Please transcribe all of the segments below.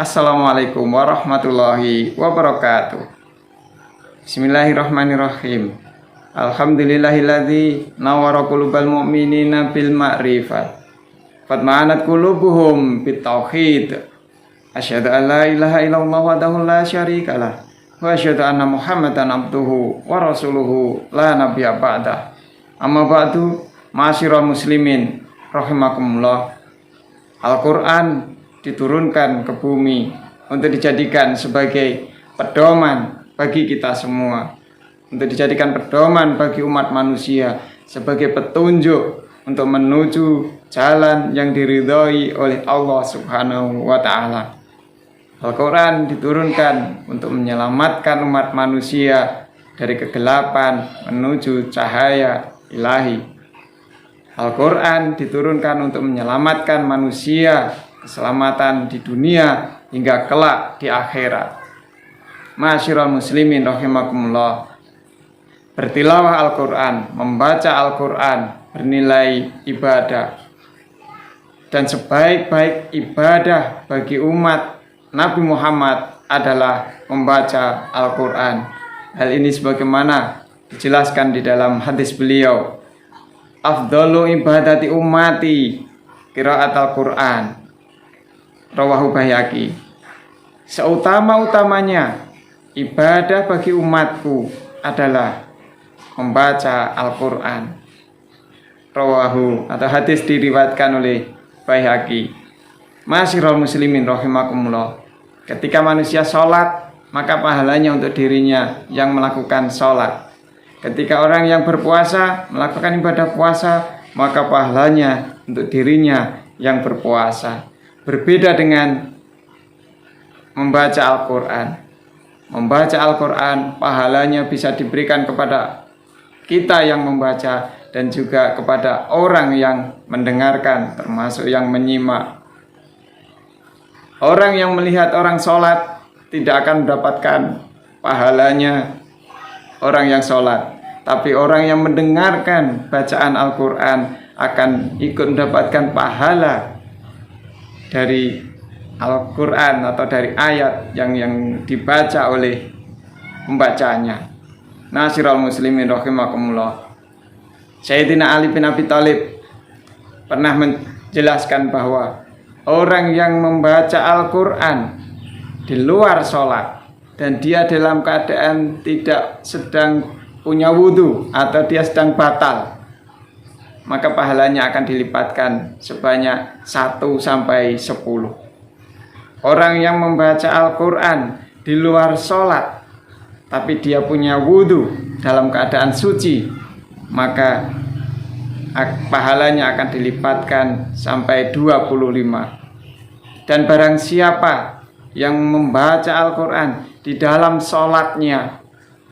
Assalamualaikum warahmatullahi wabarakatuh. Bismillahirrahmanirrahim. Alhamdulillahilladzi nawwara qulubal mu'minina bil ma'rifat fatma'anat qulubuhum bit tauhid. Asyhadu an la ilaha illallah wahdahu la syarikalah wa asyhadu anna Muhammadan abduhu wa rasuluhu la nabiyya ba'dah. Amma ba'du, ma'asyiral muslimin rahimakumullah. Al-Qur'an diturunkan ke bumi untuk dijadikan sebagai pedoman bagi kita semua, untuk dijadikan pedoman bagi umat manusia, sebagai petunjuk untuk menuju jalan yang diridhoi oleh Allah Subhanahu wa Ta'ala. Al-Quran diturunkan untuk menyelamatkan umat manusia dari kegelapan menuju cahaya ilahi. Al-Quran diturunkan untuk menyelamatkan manusia, keselamatan di dunia hingga kelak di akhirat. Ma'asyiral muslimin rahimakumullah. Bertilawah Al-Quran, membaca Al-Quran bernilai ibadah, dan sebaik-baik ibadah bagi umat Nabi Muhammad adalah membaca Al-Quran. Hal ini sebagaimana dijelaskan di dalam hadis beliau, afdalu ibadati ummati qiraat Al-Quran, rawahu Baihaqi. Seutama-utamanya ibadah bagi umatku adalah membaca Al-Quran. Rawahu, atau hadis diriwayatkan oleh Baihaqi. Ma'asyiral muslimin rahimakumullah. Ketika manusia sholat, maka pahalanya untuk dirinya yang melakukan sholat. Ketika orang yang berpuasa melakukan ibadah puasa, maka pahalanya untuk dirinya yang berpuasa. Berbeda dengan membaca Al-Quran. Membaca Al-Quran pahalanya bisa diberikan kepada kita yang membaca dan juga kepada orang yang mendengarkan, termasuk yang menyimak. Orang yang melihat orang sholat tidak akan mendapatkan pahalanya orang yang sholat, tapi orang yang mendengarkan bacaan Al-Quran akan ikut mendapatkan pahala dari Al-Quran atau dari ayat yang dibaca oleh pembacanya. Ma'asyiral muslimin rahimakumullah. Sayyidina Ali bin Abi Thalib pernah menjelaskan bahwa orang yang membaca Al-Quran di luar sholat dan dia dalam keadaan tidak sedang punya wudhu atau dia sedang batal, maka pahalanya akan dilipatkan sebanyak 1 sampai 10. Orang yang membaca Al-Quran di luar sholat tapi dia punya wudhu dalam keadaan suci, maka pahalanya akan dilipatkan sampai 25. Dan barang siapa yang membaca Al-Quran di dalam sholatnya,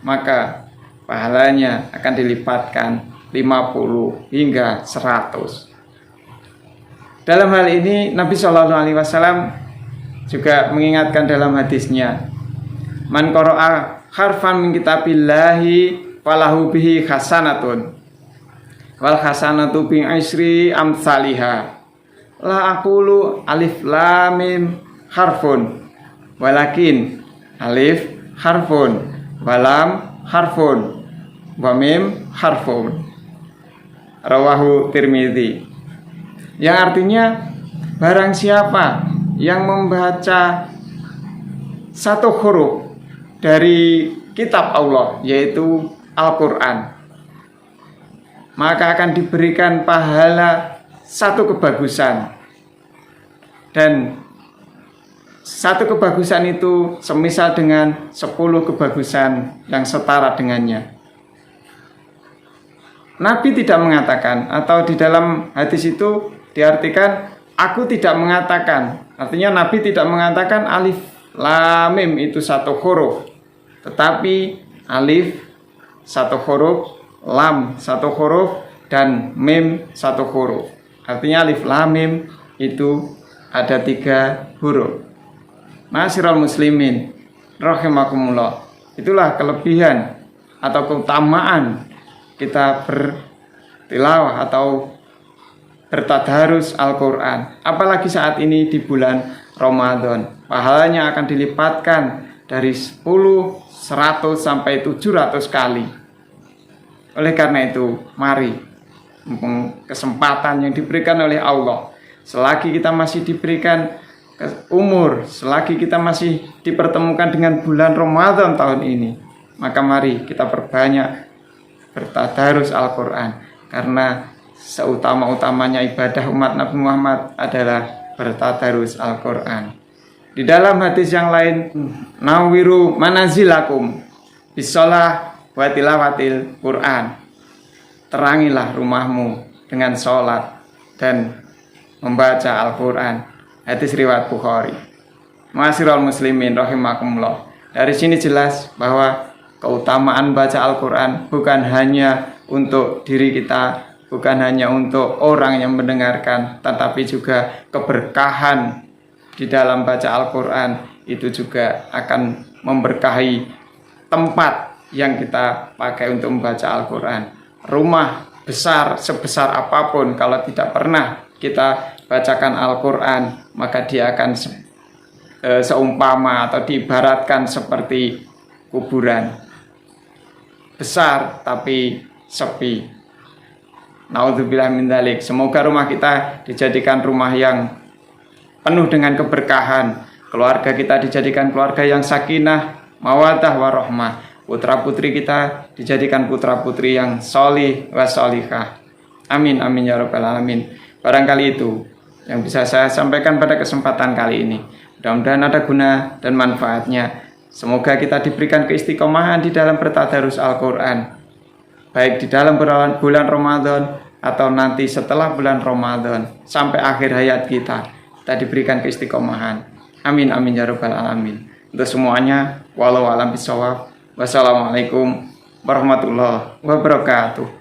maka pahalanya akan dilipatkan 50 hingga 100. Dalam hal ini Nabi SAW juga mengingatkan dalam hadisnya, man qara'a harfan min kitabillahi falahu bihi hasanatun wal hasanatu bi asyri amsalihha la aqulu alif lam mim harfun walakin alif harfun walam harfun wa mim harfun, rawahu Tirmidzi. Yang artinya, barang siapa yang membaca satu huruf dari kitab Allah, yaitu Al-Quran, maka akan diberikan pahala 1 kebagusan. Dan 1 kebagusan itu semisal dengan 10 kebagusan yang setara dengannya. Nabi tidak mengatakan, atau di dalam hadis itu diartikan, aku tidak mengatakan. Artinya Nabi tidak mengatakan alif lam mim itu 1 huruf, tetapi alif 1 huruf, lam 1 huruf, dan mim 1 huruf. Artinya alif lam mim itu ada 3 huruf. Ma'asyiral muslimin rahimakumullah. Itulah kelebihan atau keutamaan kita bertilawah atau bertadarus Al-Quran, apalagi saat ini di bulan Ramadan. Pahalanya akan dilipatkan dari 10, 100 sampai 700 kali. Oleh karena itu, mari kesempatan yang diberikan oleh Allah, selagi kita masih diberikan umur, selagi kita masih dipertemukan dengan bulan Ramadan tahun ini, maka mari kita perbanyak bertadarus Al-Quran, karena seutama-utamanya ibadah umat Nabi Muhammad adalah bertadarus Al-Quran. Di dalam hadis yang lain, nawiru manazilakum bisolah wa tilawatil Quran. Terangilah rumahmu dengan sholat dan membaca Al-Quran. Hadis riwayat Bukhari. Ma'asyiral muslimin rahimakumullah. Dari sini jelas bahwa keutamaan baca Al-Quran bukan hanya untuk diri kita, bukan hanya untuk orang yang mendengarkan, tetapi juga keberkahan di dalam baca Al-Quran itu juga akan memberkahi tempat yang kita pakai untuk membaca Al-Quran. Rumah besar sebesar apapun, kalau tidak pernah kita bacakan Al-Quran, maka dia akan seumpama atau diibaratkan seperti kuburan besar tapi sepi. Naudzubillah min dzalik. Semoga rumah kita dijadikan rumah yang penuh dengan keberkahan, keluarga kita dijadikan keluarga yang sakinah, mawaddah warahmah, putra-putri kita dijadikan putra-putri yang sholih wa sholihah. Amin amin ya rabbal alamin. Barangkali itu yang bisa saya sampaikan pada kesempatan kali ini. Mudah-mudahan ada guna dan manfaatnya. Semoga kita diberikan keistiqomahan di dalam bertadarus Al-Quran, baik di dalam bulan Ramadan atau nanti setelah bulan Ramadan sampai akhir hayat kita diberikan keistiqomahan. Amin amin ya rabbal alamin. Untuk semuanya, walau alam bisawab. Wassalamualaikum warahmatullahi wabarakatuh.